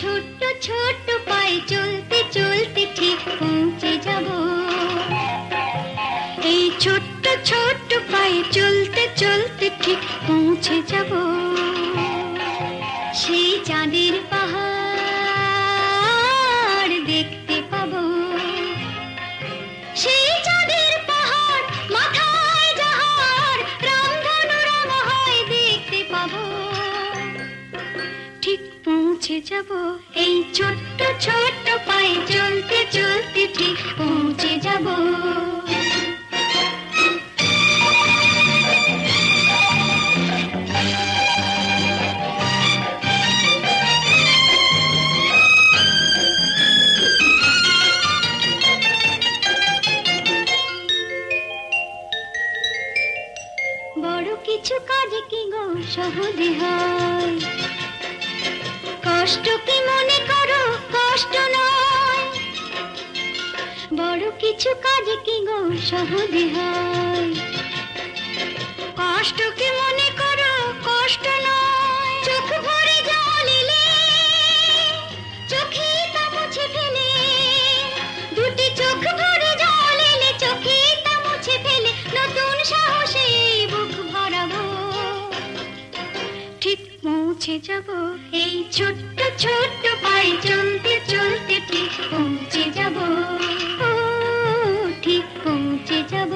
ছোট্ট ছোট্ট পায়ে চলতে চলতে ঠিক পৌঁছে যাব। এই ছোট্ট ছোট্ট পায়ে চলতে চলতে ঠিক পৌঁছে যাব সেই চাঁদের পাহাড় দেখতে পাবো। সেই চাঁদের পাহাড় মাথায় যাহার রামধনু রঙ হয় দেখতে পাবো। ঠিক পৌঁছে যাব এই ছোট্ট ছোট্ট পায়ে চলতে চলতে ঠিক পৌঁছে যাব। বড় কিছু কাজ কি গো সহজে হয়, কষ্ট কি মনে করো কষ্ট নয়। বড় কিছু কাজ কি গো সহজে হয়, কষ্ট কি মনে করো কষ্ট নয়। চোখ ভরে জল এলে চোখে তা মুছে ফেলে, দুটি চোখ ভরে জল এলে চোখে তা মুছে ফেলে নতুন সাহসে বুক ভরাবো। ঠিক পৌঁছে যাব এই ছোট্ট ছোট্ট পায়ে চলতে চলতে ঠিক পৌঁছে যাব। ও ঠিক পৌঁছে যাব।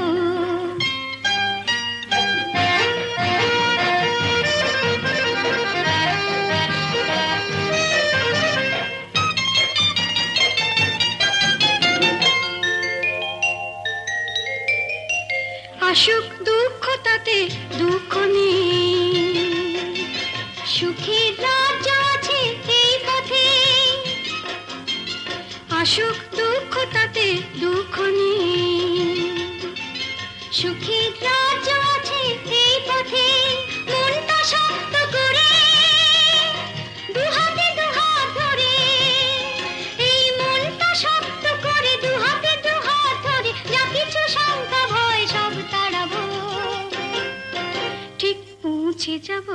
আসুক দুঃখ তাতে দুঃখ নেই, সুখের রাজ্য আছে এই পথে। আসুক দুঃখ তাতে দুঃখ নেই, সুখের রাজ্য আছে এই পথে। মনটা শক্ত করে দুহাতে দুহাত ধরে, এই মনটা শক্ত করে দুহাতে দুহাত ধরে যা কিছু শঙ্কা ভয় সব তাড়াবো। ঠিক পৌঁছে যাব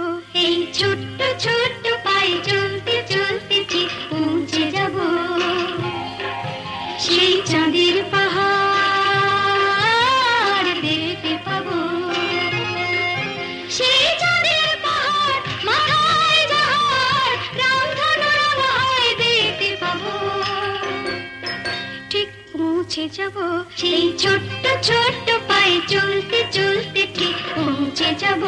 এই ছোট্ট ছোট্ট পায়ে চলতে চলতে ঠিক পৌঁছে যাব সেই চাঁদের পাহাড় দেখতে পাবো। সেই চাঁদের পাহাড় মাথায় যাহার রামধনু রঙ হয় দেখতে পাবো। ঠিক পৌঁছে যাব সেই ছোট্ট ছোট্ট পায়ে চলতে চলতে ঠিক পৌঁছে যাব।